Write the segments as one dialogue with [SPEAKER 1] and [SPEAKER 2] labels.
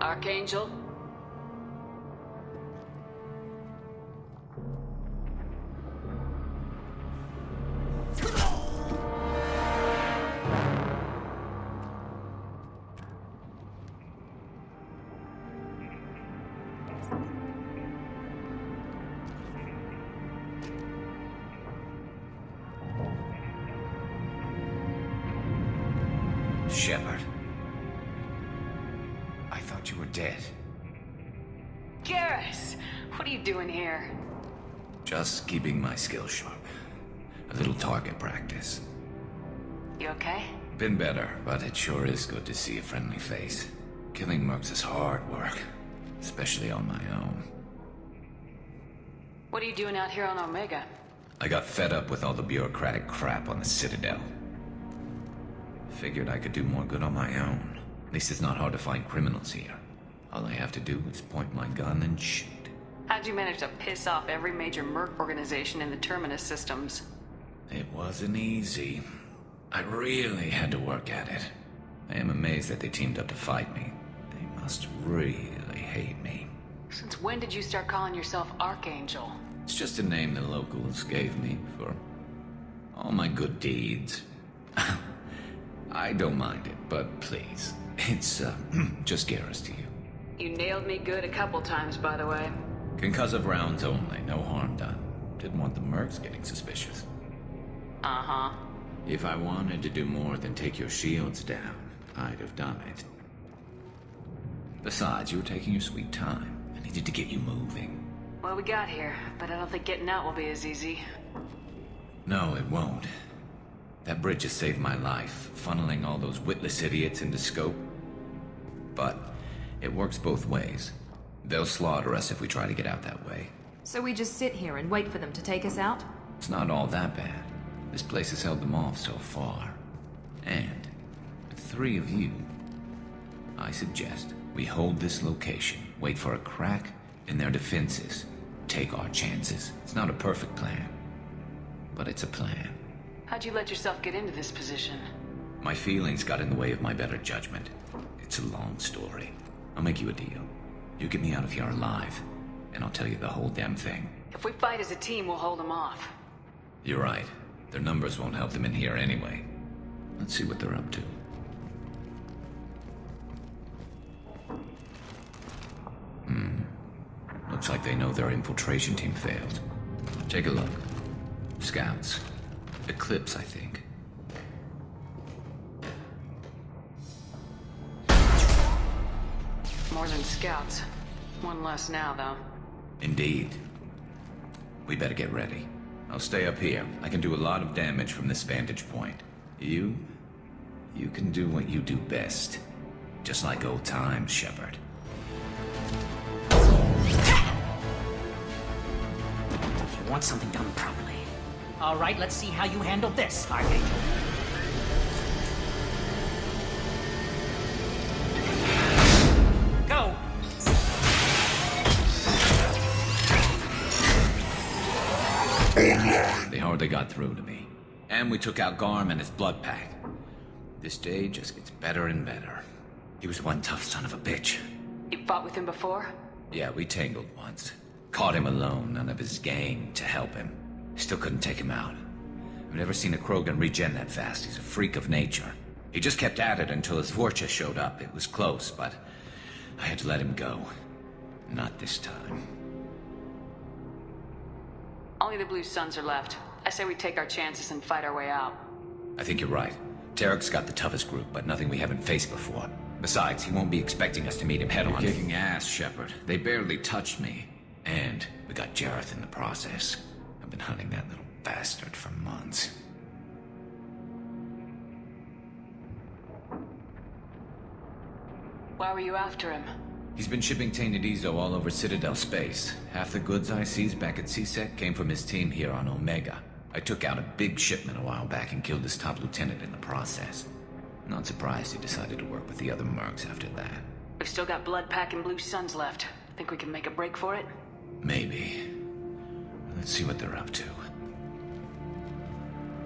[SPEAKER 1] Archangel?
[SPEAKER 2] Shepard. I thought you were dead.
[SPEAKER 1] Garrus! What are you doing here?
[SPEAKER 2] Just keeping my skills sharp. A little target practice.
[SPEAKER 1] You okay?
[SPEAKER 2] Been better, but it sure is good to see a friendly face. Killing mercs is hard work, especially on my own.
[SPEAKER 1] What are you doing out here on Omega?
[SPEAKER 2] I got fed up with all the bureaucratic crap on the Citadel. Figured I could do more good on my own. At least it's not hard to find criminals here. All I have to do is point my gun and shoot.
[SPEAKER 1] How'd you manage to piss off every major merc organization in the Terminus systems?
[SPEAKER 2] It wasn't easy. I really had to work at it. I am amazed that they teamed up to fight me. They must really hate me.
[SPEAKER 1] Since when did you start calling yourself Archangel?
[SPEAKER 2] It's just a name the locals gave me for all my good deeds. I don't mind it, but please, it's just Garrus to you.
[SPEAKER 1] You nailed me good a couple times, by the way.
[SPEAKER 2] Concussive rounds only, no harm done. Didn't want the mercs getting suspicious.
[SPEAKER 1] Uh-huh.
[SPEAKER 2] If I wanted to do more than take your shields down, I'd have done it. Besides, you were taking your sweet time. I needed to get you moving.
[SPEAKER 1] Well, we got here, but I don't think getting out will be as easy.
[SPEAKER 2] No, it won't. That bridge has saved my life, funneling all those witless idiots into scope. But it works both ways. They'll slaughter us if we try to get out that way.
[SPEAKER 3] So we just sit here and wait for them to take us out?
[SPEAKER 2] It's not all that bad. This place has held them off so far. And with 3 of you, I suggest we hold this location, wait for a crack in their defenses, take our chances. It's not a perfect plan, but it's a plan.
[SPEAKER 1] How'd you let yourself get into this position?
[SPEAKER 2] My feelings got in the way of my better judgment. It's a long story. I'll make you a deal. You get me out of here alive, and I'll tell you the whole damn thing.
[SPEAKER 1] If we fight as a team, we'll hold them off.
[SPEAKER 2] You're right. Their numbers won't help them in here anyway. Let's see what they're up to. Looks like they know their infiltration team failed. Take a look. Scouts. Eclipse, I think.
[SPEAKER 1] More than scouts. One less now, though.
[SPEAKER 2] Indeed. We better get ready. I'll stay up here. I can do a lot of damage from this vantage point. You can do what you do best. Just like old times, Shepard.
[SPEAKER 4] You want something done properly. All right, let's see how you handle this, Archangel. Go!
[SPEAKER 2] They hardly got through to me. And we took out Garm and his blood pack. This day just gets better and better. He was one tough son of a bitch.
[SPEAKER 1] You fought with him before?
[SPEAKER 2] Yeah, we tangled once. Caught him alone, none of his gang to help him. Still couldn't take him out. I've never seen a Krogan regen that fast. He's a freak of nature. He just kept at it until his Vorcha showed up. It was close, but I had to let him go. Not this time.
[SPEAKER 1] Only the Blue Suns are left. I say we take our chances and fight our way out.
[SPEAKER 2] I think you're right. Tarek's got the toughest group, but nothing we haven't faced before. Besides, he won't be expecting us to meet him head-on. You're kicking ass, Shepard. They barely touched me. And we got Jareth in the process. I've been hunting that little bastard for months.
[SPEAKER 1] Why were you after him?
[SPEAKER 2] He's been shipping tainted Ezo all over Citadel space. Half the goods I seized back at CSEC came from his team here on Omega. I took out a big shipment a while back and killed his top lieutenant in the process. Not surprised he decided to work with the other mercs after that.
[SPEAKER 1] We've still got Blood Pack and Blue Suns left. Think we can make a break for it?
[SPEAKER 2] Maybe. Let's see what they're up to.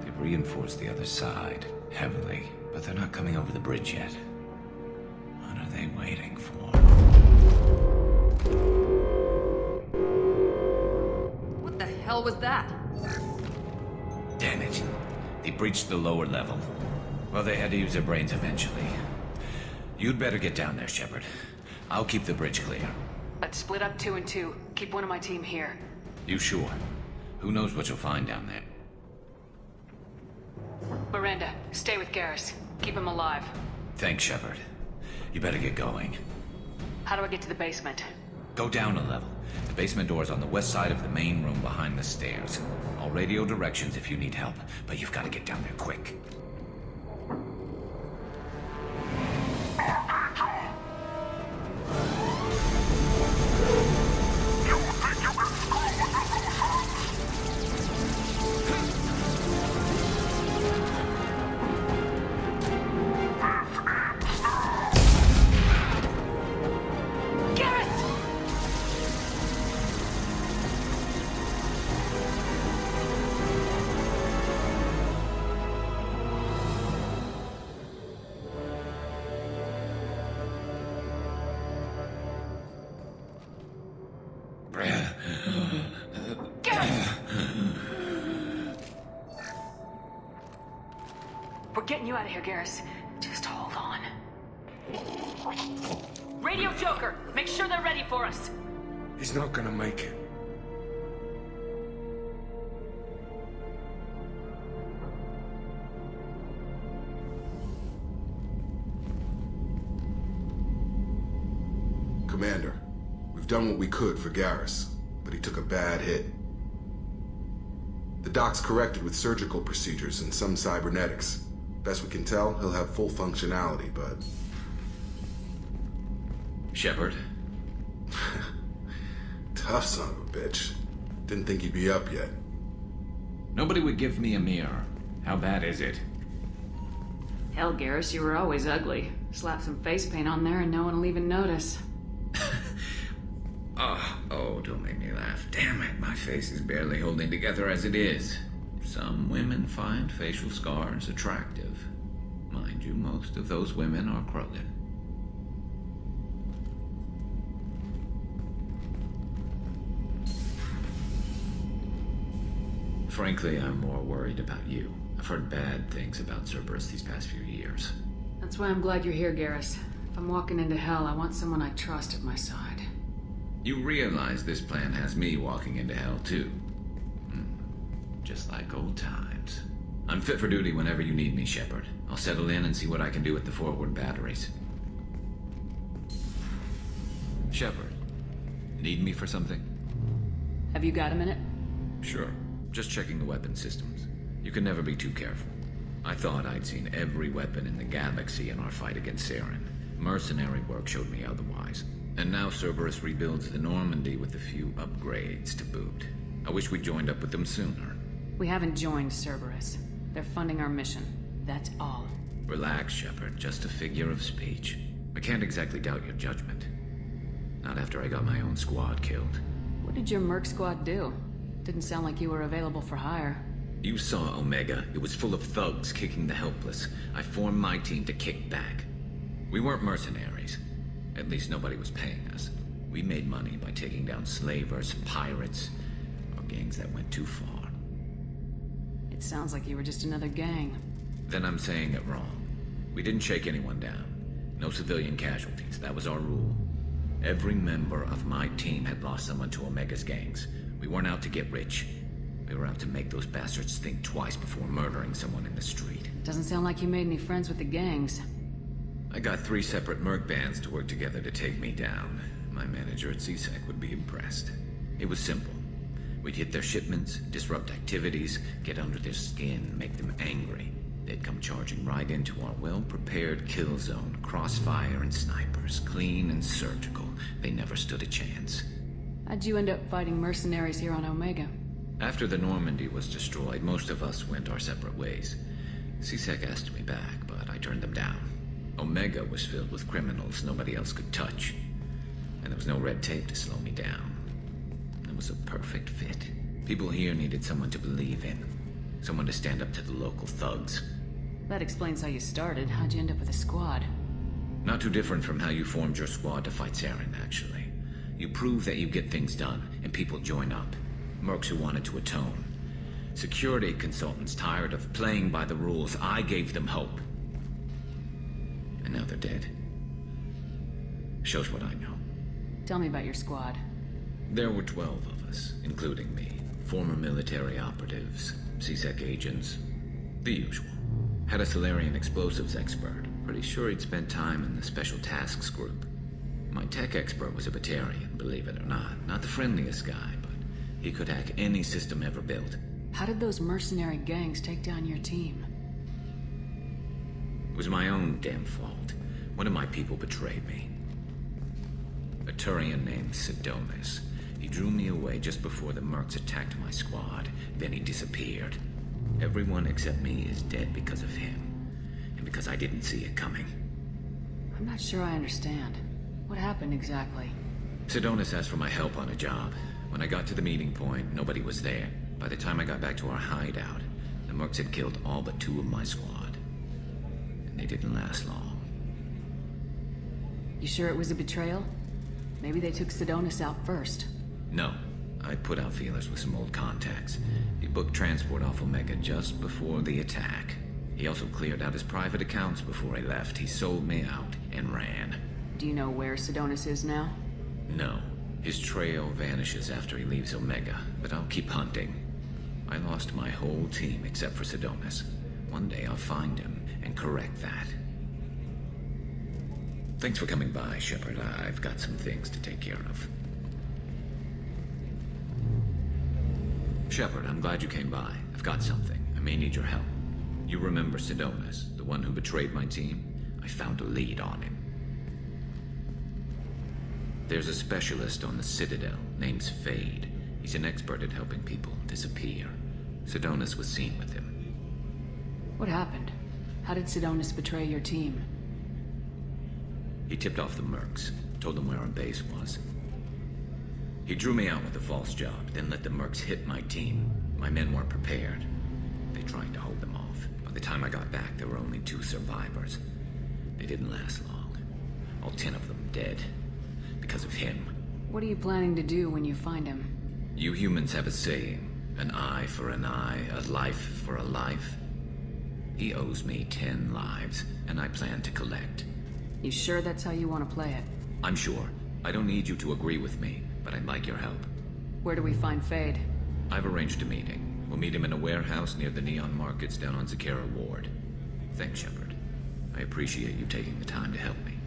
[SPEAKER 2] They've reinforced the other side, heavily, but they're not coming over the bridge yet. What are are they waiting for?
[SPEAKER 3] What the hell was that?
[SPEAKER 2] Damn it. They breached the lower level. Well, they had to use their brains eventually. You'd better get down there, Shepard. I'll keep the bridge clear.
[SPEAKER 1] Let's split up 2 and 2. Keep one of my team here.
[SPEAKER 2] You sure? Who knows what you'll find down there?
[SPEAKER 1] Miranda, stay with Garrus. Keep him alive.
[SPEAKER 2] Thanks, Shepard. You better get going.
[SPEAKER 1] How do I get to the basement?
[SPEAKER 2] Go down a level. The basement door's on the west side of the main room behind the stairs. I'll radio directions if you need help, but you've got to get down there quick.
[SPEAKER 1] We're getting you out of here, Garrus. Just hold on. Radio Joker! Make sure they're ready for us!
[SPEAKER 5] He's not gonna make it.
[SPEAKER 6] Commander, we've done what we could for Garrus, but he took a bad hit. The doc's corrected with surgical procedures and some cybernetics. Best we can tell, he'll have full functionality, but...
[SPEAKER 2] Shepard?
[SPEAKER 6] Tough son of a bitch. Didn't think he'd be up yet.
[SPEAKER 2] Nobody would give me a mirror. How bad is it?
[SPEAKER 1] Hell, Garrus, you were always ugly. Slap some face paint on there and no one will even notice.
[SPEAKER 2] Oh, don't make me laugh. Damn it, my face is barely holding together as it is. Some women find facial scars attractive. Mind you, most of those women are Krogan. Frankly, I'm more worried about you. I've heard bad things about Cerberus these past few years.
[SPEAKER 1] That's why I'm glad you're here, Garrus. If I'm walking into hell, I want someone I trust at my side.
[SPEAKER 2] You realize this plan has me walking into hell, too. Just like old times. I'm fit for duty whenever you need me, Shepard. I'll settle in and see what I can do with the forward batteries. Shepard, need me for something?
[SPEAKER 1] Have you got a minute?
[SPEAKER 2] Sure. Just checking the weapon systems. You can never be too careful. I thought I'd seen every weapon in the galaxy in our fight against Saren. Mercenary work showed me otherwise. And now Cerberus rebuilds the Normandy with a few upgrades to boot. I wish we'd joined up with them sooner.
[SPEAKER 1] We haven't joined Cerberus. They're funding our mission. That's all.
[SPEAKER 2] Relax, Shepard. Just a figure of speech. I can't exactly doubt your judgment. Not after I got my own squad killed.
[SPEAKER 1] What did your merc squad do? Didn't sound like you were available for hire.
[SPEAKER 2] You saw Omega. It was full of thugs kicking the helpless. I formed my team to kick back. We weren't mercenaries. At least nobody was paying us. We made money by taking down slavers, pirates, or gangs that went too far.
[SPEAKER 1] It sounds like you were just another gang.
[SPEAKER 2] Then I'm saying it wrong. We didn't shake anyone down. No civilian casualties. That was our rule. Every member of my team had lost someone to Omega's gangs. We weren't out to get rich. We were out to make those bastards think twice before murdering someone in the street.
[SPEAKER 1] Doesn't sound like you made any friends with the gangs.
[SPEAKER 2] I got 3 separate merc bands to work together to take me down. My manager at CSEC would be impressed. It was simple. We'd hit their shipments, disrupt activities, get under their skin, make them angry. They'd come charging right into our well-prepared kill zone, crossfire and snipers, clean and surgical. They never stood a chance.
[SPEAKER 1] How'd you end up fighting mercenaries here on Omega?
[SPEAKER 2] After the Normandy was destroyed, most of us went our separate ways. CSEC asked me back, but I turned them down. Omega was filled with criminals nobody else could touch. And there was no red tape to slow me down. It was a perfect fit. People here needed someone to believe in. Someone to stand up to the local thugs.
[SPEAKER 1] That explains how you started. How'd you end up with a squad?
[SPEAKER 2] Not too different from how you formed your squad to fight Saren, actually. You prove that you get things done, and people join up. Mercs who wanted to atone. Security consultants tired of playing by the rules. I gave them hope. And now they're dead. Shows what I know.
[SPEAKER 1] Tell me about your squad.
[SPEAKER 2] There were 12 of us, including me. Former military operatives, CSEC agents, the usual. Had a Solarian explosives expert. Pretty sure he'd spent time in the Special Tasks Group. My tech expert was a Batarian, believe it or not. Not the friendliest guy, but he could hack any system ever built.
[SPEAKER 1] How did those mercenary gangs take down your team?
[SPEAKER 2] It was my own damn fault. One of my people betrayed me. A Turian named Sidonis. He drew me away just before the Mercs attacked my squad. Then he disappeared. Everyone except me is dead because of him. And because I didn't see it coming.
[SPEAKER 1] I'm not sure I understand. What happened exactly?
[SPEAKER 2] Sidonis asked for my help on a job. When I got to the meeting point, nobody was there. By the time I got back to our hideout, the Mercs had killed all but 2 of my squad. And they didn't last long.
[SPEAKER 1] You sure it was a betrayal? Maybe they took Sidonis out first.
[SPEAKER 2] No. I put out feelers with some old contacts. He booked transport off Omega just before the attack. He also cleared out his private accounts before he left. He sold me out and ran.
[SPEAKER 1] Do you know where Sidonis is now?
[SPEAKER 2] No. His trail vanishes after he leaves Omega, but I'll keep hunting. I lost my whole team except for Sidonis. One day I'll find him and correct that. Thanks for coming by, Shepard. I've got some things to take care of. Shepard, I'm glad you came by. I've got something. I may need your help. You remember Sidonis, the one who betrayed my team? I found a lead on him. There's a specialist on the Citadel, name's Fade. He's an expert at helping people disappear. Sidonis was seen with him.
[SPEAKER 1] What happened? How did Sidonis betray your team?
[SPEAKER 2] He tipped off the Mercs, told them where our base was. He drew me out with a false job, then let the Mercs hit my team. My men weren't prepared. They tried to hold them off. By the time I got back, there were only 2 survivors. They didn't last long. All 10 of them dead. Because of him.
[SPEAKER 1] What are you planning to do when you find him?
[SPEAKER 2] You humans have a saying. An eye for an eye, a life for a life. He owes me 10 lives, and I plan to collect.
[SPEAKER 1] You sure that's how you want to play it?
[SPEAKER 2] I'm sure. I don't need you to agree with me, but I'd like your help.
[SPEAKER 1] Where do we find Fade?
[SPEAKER 2] I've arranged a meeting. We'll meet him in a warehouse near the Neon Markets down on Zakera Ward. Thanks, Shepard. I appreciate you taking the time to help me.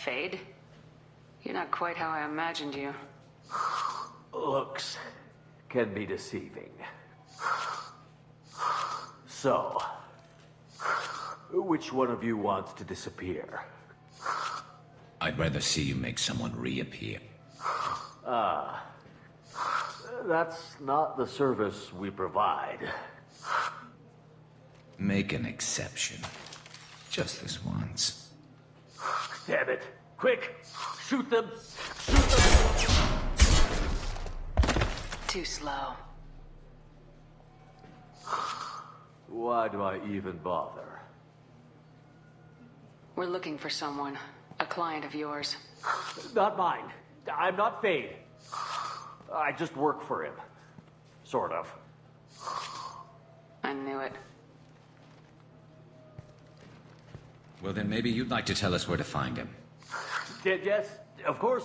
[SPEAKER 1] Fade? You're not quite how I imagined you.
[SPEAKER 7] Looks can be deceiving. So, which one of you wants to disappear?
[SPEAKER 2] I'd rather see you make someone reappear.
[SPEAKER 7] That's not the service we provide.
[SPEAKER 2] Make an exception. Just this once.
[SPEAKER 7] Damn it! Quick! Shoot them! Shoot them!
[SPEAKER 1] Too slow.
[SPEAKER 7] Why do I even bother?
[SPEAKER 1] We're looking for someone. A client of yours.
[SPEAKER 7] Not mine. I'm not Fade. I just work for him. Sort of.
[SPEAKER 1] I knew it.
[SPEAKER 2] Well, then maybe you'd like to tell us where to find him.
[SPEAKER 7] Yes, of course.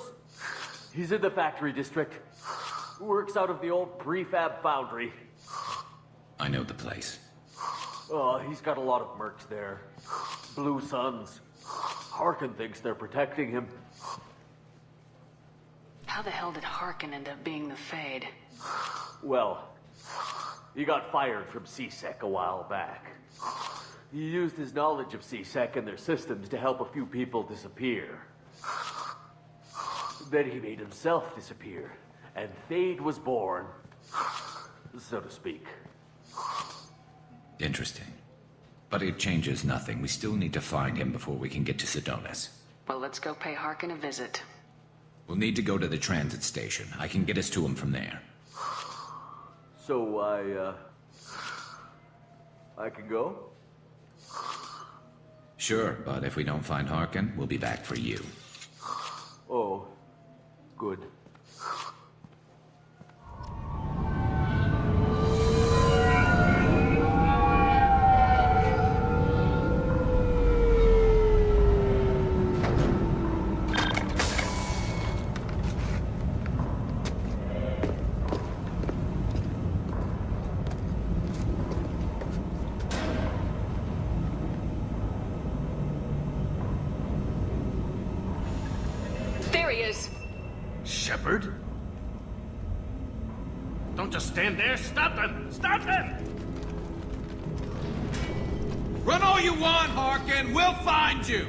[SPEAKER 7] He's in the factory district. Works out of the old prefab foundry.
[SPEAKER 2] I know the place.
[SPEAKER 7] Oh, he's got a lot of mercs there. Blue Suns. Harkin thinks they're protecting him.
[SPEAKER 1] How the hell did Harkin end up being the Fade?
[SPEAKER 7] Well, he got fired from CSEC a while back. He used his knowledge of CSEC and their systems to help a few people disappear. Then he made himself disappear, and Fade was born, so to speak.
[SPEAKER 2] Interesting. But it changes nothing. We still need to find him before we can get to Sidonis.
[SPEAKER 1] Well, let's go pay Harkin a visit.
[SPEAKER 2] We'll need to go to the transit station. I can get us to him from there.
[SPEAKER 7] So I can go?
[SPEAKER 2] Sure, but if we don't find Harkin, we'll be back for you.
[SPEAKER 7] Oh, good.
[SPEAKER 1] There he is.
[SPEAKER 8] Shepard? Don't just stand there. Stop them! Stop them!
[SPEAKER 2] Run all you want, Harkin! We'll find you!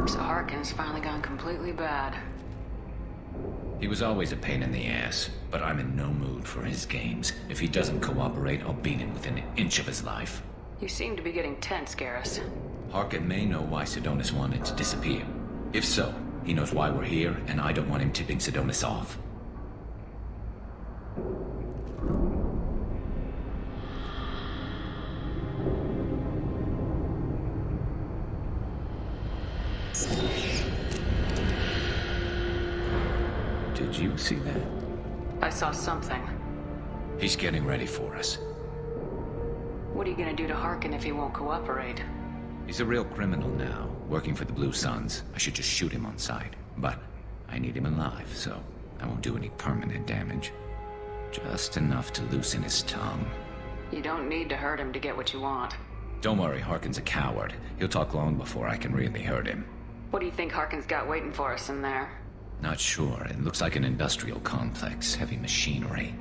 [SPEAKER 1] So Harkin's finally gone completely bad.
[SPEAKER 2] He was always a pain in the ass, but I'm in no mood for his games. If he doesn't cooperate, I'll beat him within an inch of his life.
[SPEAKER 1] You seem to be getting tense, Garrus.
[SPEAKER 2] Harkin may know why Sidonis wanted to disappear. If so, he knows why we're here, and I don't want him tipping Sidonis off. Did you see that?
[SPEAKER 1] I saw something.
[SPEAKER 2] He's getting ready for us.
[SPEAKER 1] What are you gonna do to Harkin if he won't cooperate?
[SPEAKER 2] He's a real criminal now, working for the Blue Suns. I should just shoot him on sight. But I need him alive, so I won't do any permanent damage. Just enough to loosen his tongue.
[SPEAKER 1] You don't need to hurt him to get what you want.
[SPEAKER 2] Don't worry, Harkin's a coward. He'll talk long before I can really hurt him.
[SPEAKER 1] What do you think Harkin's got waiting for us in there?
[SPEAKER 2] Not sure. It looks like an industrial complex. Heavy machinery.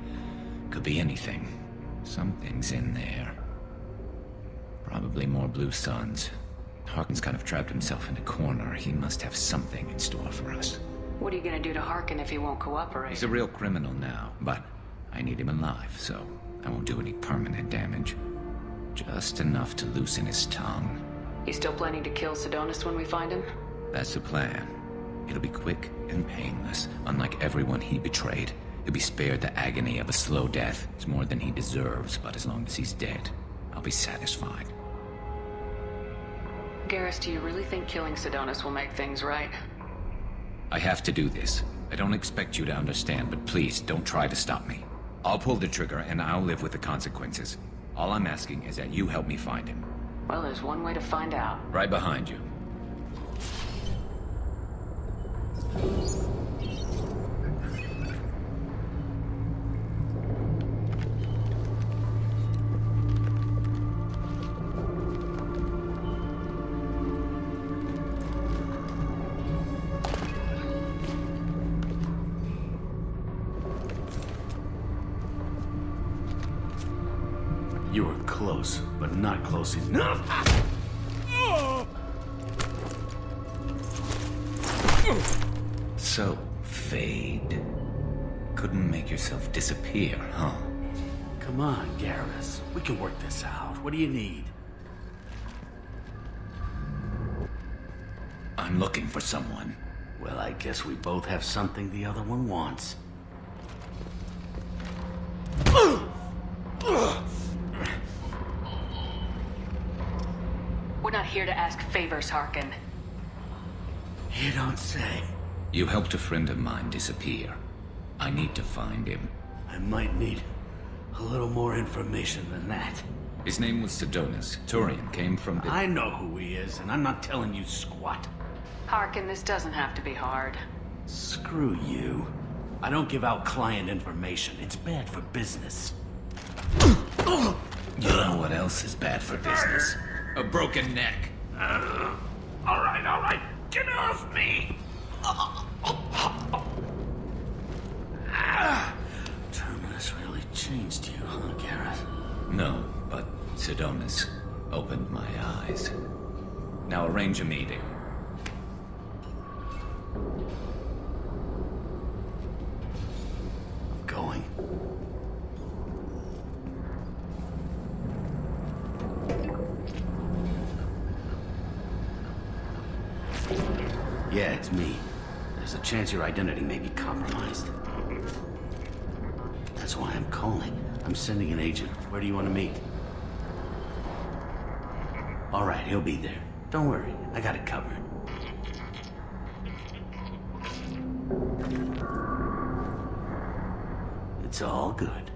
[SPEAKER 2] Could be anything. Something's in there. Probably more Blue Suns. Harkin's kind of trapped himself in a corner. He must have something in store for us.
[SPEAKER 1] What are you gonna do to Harkin if he won't cooperate?
[SPEAKER 2] He's a real criminal now, but I need him alive, so I won't do any permanent damage. Just enough to loosen his tongue.
[SPEAKER 1] You still planning to kill Sidonis when we find him?
[SPEAKER 2] That's the plan. It'll be quick and painless, unlike everyone he betrayed. He'll be spared the agony of a slow death. It's more than he deserves, but as long as he's dead, I'll be satisfied.
[SPEAKER 1] Garrus, do you really think killing Sidonis will make things right?
[SPEAKER 2] I have to do this. I don't expect you to understand, but please don't try to stop me. I'll pull the trigger and I'll live with the consequences. All I'm asking is that you help me find him.
[SPEAKER 1] Well, there's one way to find out.
[SPEAKER 2] Right behind you.
[SPEAKER 8] You were close, but not close enough.
[SPEAKER 2] So, Fade. Couldn't make yourself disappear, huh?
[SPEAKER 8] Come on, Garrus. We can work this out. What do you need?
[SPEAKER 2] I'm looking for someone.
[SPEAKER 8] Well, I guess we both have something the other one wants.
[SPEAKER 1] We're not here to ask favors, Harkin.
[SPEAKER 8] You don't say.
[SPEAKER 2] You helped a friend of mine disappear. I need to find him.
[SPEAKER 8] I might need a little more information than that.
[SPEAKER 2] His name was Sidonis. Turian came from the...
[SPEAKER 8] I know who he is, and I'm not telling you squat.
[SPEAKER 1] Harkin, this doesn't have to be hard.
[SPEAKER 8] Screw you. I don't give out client information. It's bad for business.
[SPEAKER 2] You know what else is bad for business? A broken neck.
[SPEAKER 8] All right. Get off me! Terminus really changed you, huh, Garrus?
[SPEAKER 2] No, but Sidonis opened my eyes. Now arrange a meeting.
[SPEAKER 8] Going. Yeah, it's me. There's a chance your identity may be compromised. That's why I'm calling. I'm sending an agent. Where do you want to meet? All right, he'll be there. Don't worry, I got it covered. It's all good.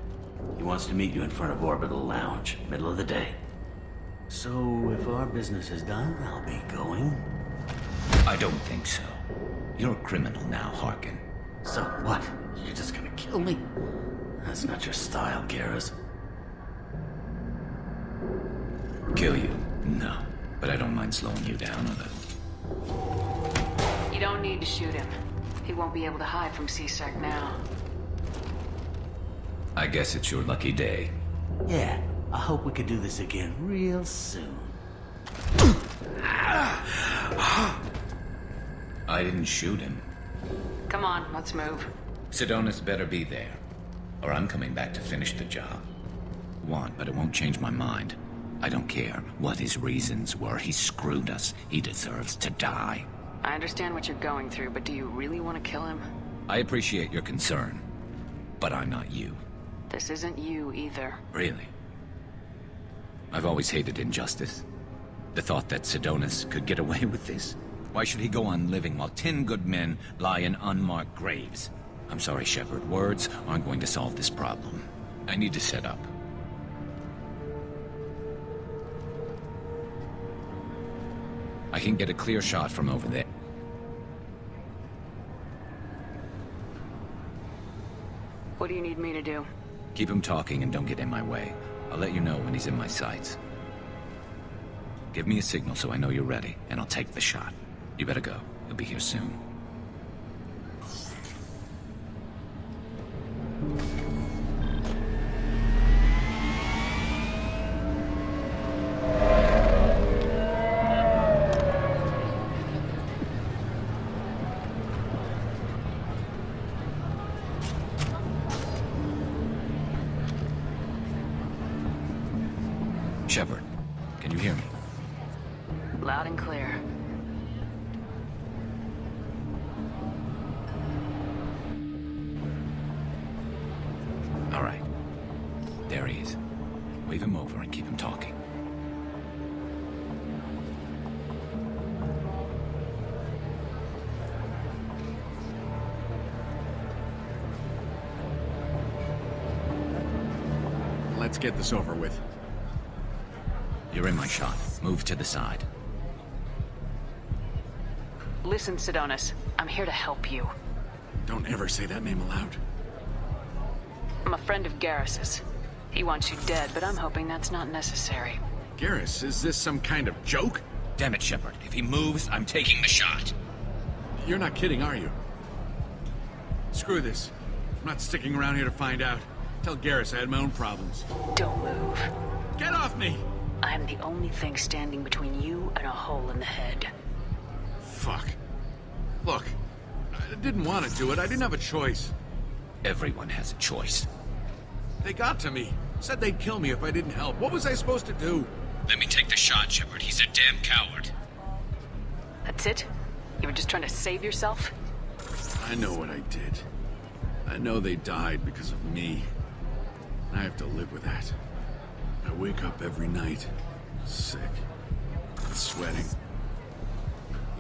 [SPEAKER 8] He wants to meet you in front of Orbital Lounge, middle of the day. So, if our business is done, I'll be going.
[SPEAKER 2] I don't think so. You're a criminal now, Harkin.
[SPEAKER 8] So what? You're just gonna kill me? That's not your style, Garrus.
[SPEAKER 2] Kill you? No. But I don't mind slowing you down with it.
[SPEAKER 1] You don't need to shoot him. He won't be able to hide from C-Sec now.
[SPEAKER 2] I guess it's your lucky day.
[SPEAKER 8] Yeah, I hope we could do this again real soon.
[SPEAKER 2] I didn't shoot him.
[SPEAKER 1] Come on, let's move.
[SPEAKER 2] Sidonis better be there, or I'm coming back to finish the job. But it won't change my mind. I don't care what his reasons were. He screwed us. He deserves to die.
[SPEAKER 1] I understand what you're going through, but do you really want to kill him?
[SPEAKER 2] I appreciate your concern, but I'm not you.
[SPEAKER 1] This isn't you either.
[SPEAKER 2] Really? I've always hated injustice. The thought that Sidonis could get away with this. Why should he go on living while 10 good men lie in unmarked graves? I'm sorry, Shepard. Words aren't going to solve this problem. I need to set up. I can get a clear shot from over there.
[SPEAKER 1] What do you need me to do?
[SPEAKER 2] Keep him talking and don't get in my way. I'll let you know when he's in my sights. Give me a signal so I know you're ready, and I'll take the shot. You better go. He'll be here soon. Shepard, can you hear me?
[SPEAKER 1] Loud and clear.
[SPEAKER 2] All right. There he is. Wave him over and keep him talking.
[SPEAKER 5] Let's get this over with.
[SPEAKER 2] You're in my shot. Move to the side.
[SPEAKER 1] Listen, Sidonis. I'm here to help you.
[SPEAKER 5] Don't ever say that name aloud.
[SPEAKER 1] I'm a friend of Garrus's. He wants you dead, but I'm hoping that's not necessary.
[SPEAKER 5] Garrus, is this some kind of joke?
[SPEAKER 2] Damn it, Shepard. If he moves, I'm taking the shot.
[SPEAKER 5] You're not kidding, are you? Screw this. I'm not sticking around here to find out. Tell Garrus I had my own problems.
[SPEAKER 1] Don't move.
[SPEAKER 5] Get off me!
[SPEAKER 1] I'm the only thing standing between you and a hole in the head.
[SPEAKER 5] Fuck. Look, I didn't want to do it. I didn't have a choice.
[SPEAKER 2] Everyone has a choice.
[SPEAKER 5] They got to me. Said they'd kill me if I didn't help. What was I supposed to do?
[SPEAKER 2] Let me take the shot, Shepard. He's a damn coward.
[SPEAKER 1] That's it? You were just trying to save yourself?
[SPEAKER 5] I know what I did. I know they died because of me. I have to live with that. I wake up every night, sick, and sweating.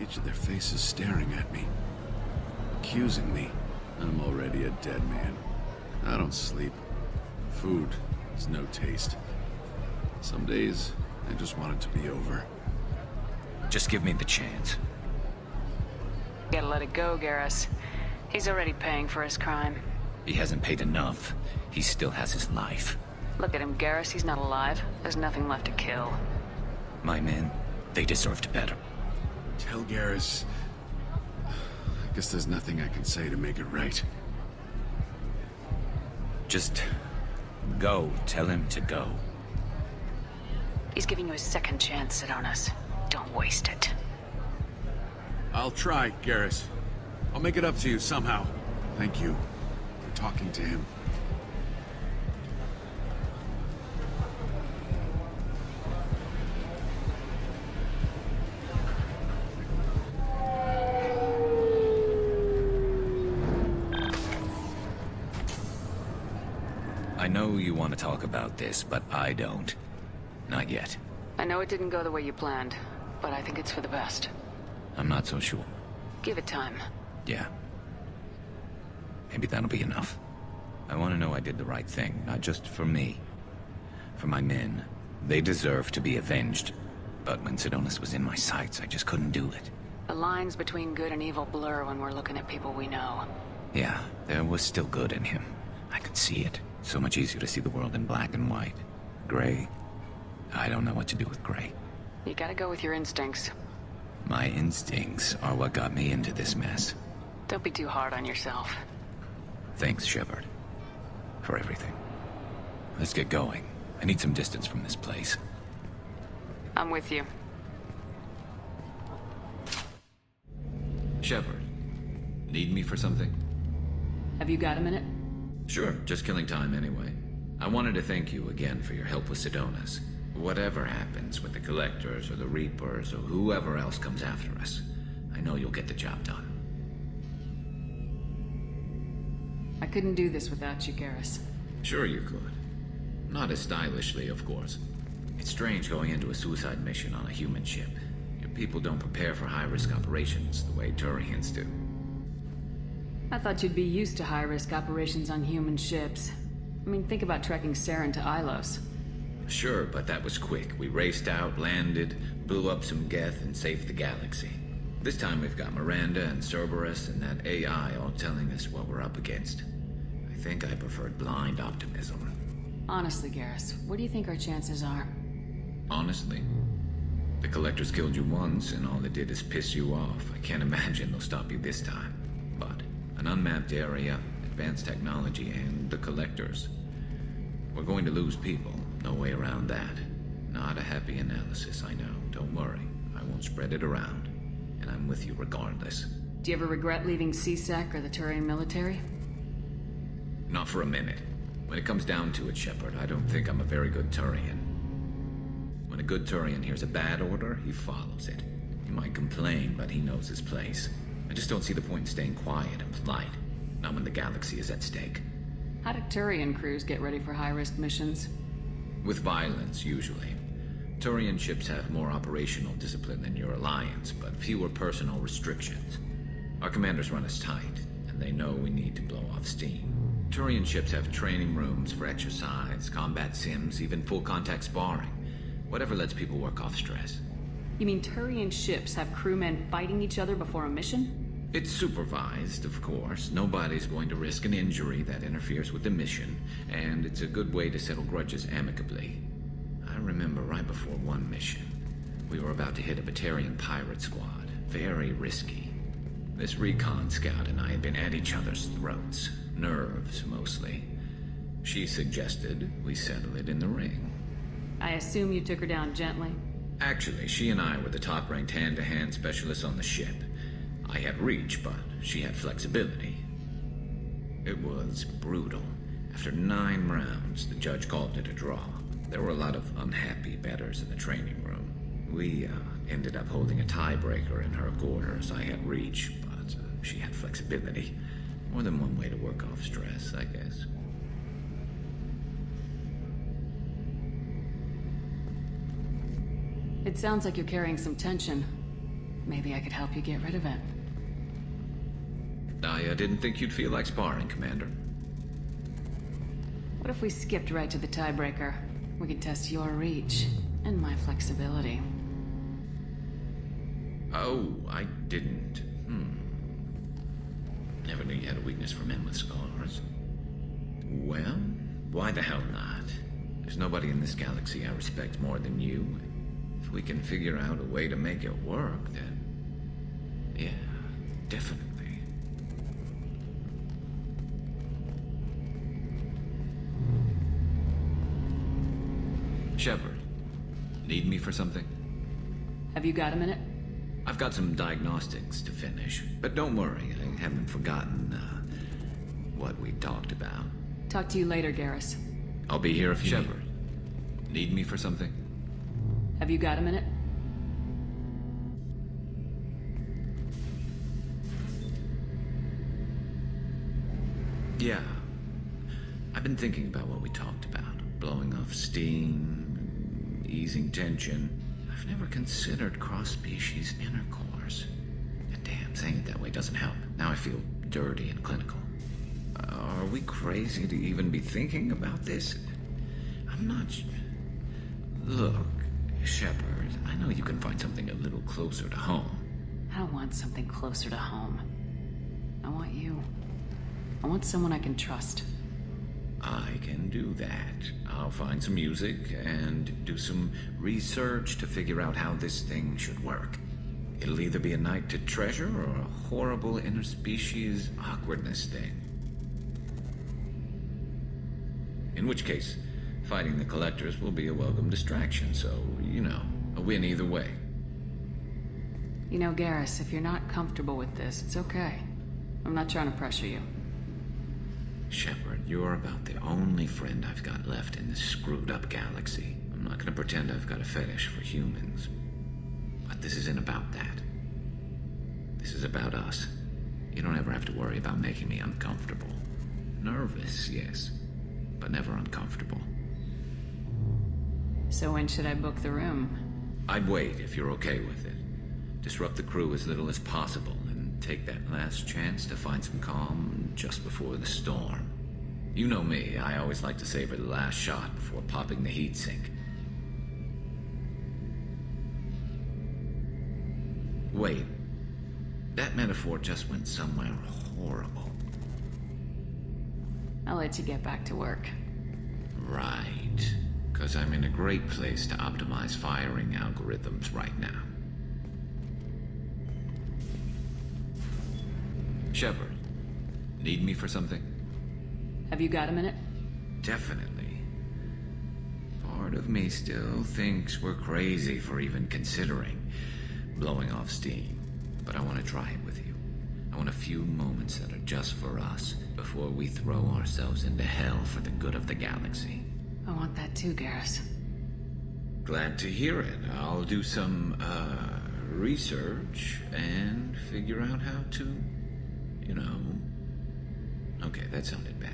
[SPEAKER 5] Each of their faces staring at me, accusing me. I'm already a dead man. I don't sleep. Food has no taste. Some days, I just want it to be over.
[SPEAKER 2] Just give me the chance.
[SPEAKER 1] Gotta let it go, Garrus. He's already paying for his crime.
[SPEAKER 2] He hasn't paid enough. He still has his life.
[SPEAKER 1] Look at him, Garrus. He's not alive. There's nothing left to kill.
[SPEAKER 2] My men, they deserved better.
[SPEAKER 5] Tell Garrus... I guess there's nothing I can say to make it right.
[SPEAKER 2] Just go. Tell him to go.
[SPEAKER 1] He's giving you a second chance, Sidonis. Don't waste it.
[SPEAKER 5] I'll try, Garrus. I'll make it up to you somehow. Thank you for talking to him.
[SPEAKER 2] I know you want to talk about this, but I don't. Not yet.
[SPEAKER 1] I know it didn't go the way you planned, but I think it's for the best.
[SPEAKER 2] I'm not so sure.
[SPEAKER 1] Give it time.
[SPEAKER 2] Yeah. Maybe that'll be enough. I want to know I did the right thing, not just for me. For my men. They deserve to be avenged. But when Sidonis was in my sights, I just couldn't do it.
[SPEAKER 1] The lines between good and evil blur when we're looking at people we know.
[SPEAKER 2] Yeah, there was still good in him. I could see it. So much easier to see the world in black and white. Gray? I don't know what to do with gray.
[SPEAKER 1] You gotta go with your instincts.
[SPEAKER 2] My instincts are what got me into this mess.
[SPEAKER 1] Don't be too hard on yourself.
[SPEAKER 2] Thanks, Shepard. For everything. Let's get going. I need some distance from this place.
[SPEAKER 1] I'm with you.
[SPEAKER 2] Shepard, need me for something?
[SPEAKER 1] Have you got a minute?
[SPEAKER 2] Sure, just killing time anyway. I wanted to thank you again for your help with Sidonis. Whatever happens with the Collectors or the Reapers or whoever else comes after us, I know you'll get the job done.
[SPEAKER 1] I couldn't do this without you, Garrus.
[SPEAKER 2] Sure you could. Not as stylishly, of course. It's strange going into a suicide mission on a human ship. Your people don't prepare for high-risk operations the way Turians do.
[SPEAKER 1] I thought you'd be used to high-risk operations on human ships. I mean, think about trekking Saren to Ilos.
[SPEAKER 2] Sure, but that was quick. We raced out, landed, blew up some Geth, and saved the galaxy. This time we've got Miranda and Cerberus and that AI all telling us what we're up against. I think I preferred blind optimism.
[SPEAKER 1] Honestly, Garrus, what do you think our chances are?
[SPEAKER 2] Honestly? The Collectors killed you once, and all they did is piss you off. I can't imagine they'll stop you this time. But an unmapped area, advanced technology, and the Collectors. We're going to lose people. No way around that. Not a happy analysis, I know. Don't worry. I won't spread it around. And I'm with you regardless.
[SPEAKER 1] Do you ever regret leaving CSEC or the Turian military?
[SPEAKER 2] Not for a minute. When it comes down to it, Shepard, I don't think I'm a very good Turian. When a good Turian hears a bad order, he follows it. He might complain, but he knows his place. I just don't see the point in staying quiet and polite. Not when the galaxy is at stake.
[SPEAKER 1] How do Turian crews get ready for high-risk missions?
[SPEAKER 2] With violence, usually. Turian ships have more operational discipline than your alliance, but fewer personal restrictions. Our commanders run us tight, and they know we need to blow off steam. Turian ships have training rooms for exercise, combat sims, even full-contact sparring. Whatever lets people work off stress.
[SPEAKER 1] You mean Turian ships have crewmen fighting each other before a mission?
[SPEAKER 2] It's supervised, of course. Nobody's going to risk an injury that interferes with the mission, and it's a good way to settle grudges amicably. I remember right before one mission, we were about to hit a Batarian pirate squad. Very risky. This recon scout and I had been at each other's throats. Nerves, mostly. She suggested we settle it in the ring.
[SPEAKER 1] I assume you took her down gently?
[SPEAKER 2] Actually, she and I were the top-ranked hand-to-hand specialists on the ship. I had reach, but she had flexibility. It was brutal. After 9 rounds, the judge called it a draw. There were a lot of unhappy bettors in the training room. We ended up holding a tiebreaker in her quarters. I had reach, but she had flexibility. More than one way to work off stress, I guess.
[SPEAKER 1] It sounds like you're carrying some tension. Maybe I could help you get rid of it.
[SPEAKER 2] I didn't think you'd feel like sparring, Commander.
[SPEAKER 1] What if we skipped right to the tiebreaker? We could test your reach and my flexibility.
[SPEAKER 2] Oh, I didn't. Never knew you had a weakness for men with scars. Well, why the hell not? There's nobody in this galaxy I respect more than you. If we can figure out a way to make it work, then... yeah, definitely. Shepard, need me for something?
[SPEAKER 1] Have you got a minute?
[SPEAKER 2] I've got some diagnostics to finish, but don't worry, I haven't forgotten, what we talked about.
[SPEAKER 1] Talk to you later, Garrus.
[SPEAKER 2] I'll be here if you Shepard, need me for something?
[SPEAKER 1] Have you got a minute?
[SPEAKER 2] Yeah. I I've been thinking about what we talked about. Blowing off steam, easing tension. I've never considered cross-species intercourse. And damn, saying it that way doesn't help. Now I feel dirty and clinical. Are we crazy to even be thinking about this? I'm not... Look, Shepard, I know you can find something a little closer to home.
[SPEAKER 1] I don't want something closer to home. I want you. I want someone I can trust.
[SPEAKER 2] I can do that. I'll find some music and do some research to figure out how this thing should work. It'll either be a night to treasure or a horrible interspecies awkwardness thing. In which case, fighting the collectors will be a welcome distraction, so, you know, a win either way.
[SPEAKER 1] You know, Garrus, if you're not comfortable with this, it's okay. I'm not trying to pressure you.
[SPEAKER 2] Shepard, you're about the only friend I've got left in this screwed-up galaxy. I'm not gonna pretend I've got a fetish for humans. But this isn't about that. This is about us. You don't ever have to worry about making me uncomfortable. Nervous, yes, but never uncomfortable.
[SPEAKER 1] So when should I book the room?
[SPEAKER 2] I'd wait if you're okay with it. Disrupt the crew as little as possible and take that last chance to find some calm just before the storm. You know me, I always like to savor the last shot before popping the heat sink. Wait, that metaphor just went somewhere horrible.
[SPEAKER 1] I'll let you get back to work.
[SPEAKER 2] Right, because I'm in a great place to optimize firing algorithms right now. Shepard, need me for something?
[SPEAKER 1] Have you got a minute?
[SPEAKER 2] Definitely. Part of me still thinks we're crazy for even considering blowing off steam, but I want to try it with you. I want a few moments that are just for us before we throw ourselves into hell for the good of the galaxy.
[SPEAKER 1] I want that too, Garrus.
[SPEAKER 2] Glad to hear it. I'll do some, research and figure out how to, you know... Okay, that sounded bad.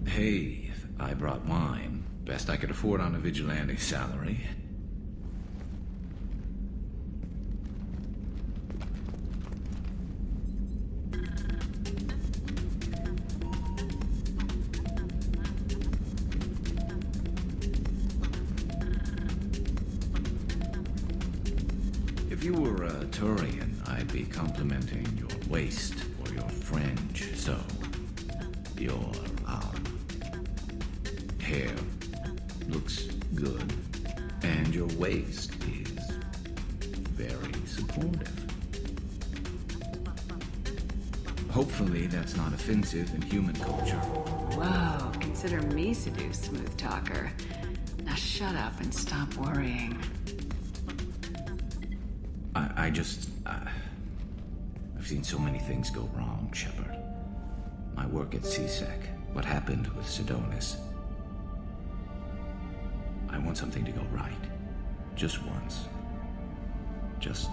[SPEAKER 2] Hey, I brought wine. Best I could afford on a vigilante salary. If you were a Turian, I'd be complimenting your waist or your fringe, so... Your, hair looks good, and your waist is very supportive. Hopefully that's not offensive in human culture.
[SPEAKER 1] Whoa, consider me seduced, smooth talker. Now shut up and stop worrying.
[SPEAKER 2] I've seen so many things go wrong, Shepard. My work at CSEC, what happened with Sidonis. I want something to go right. Just once. Just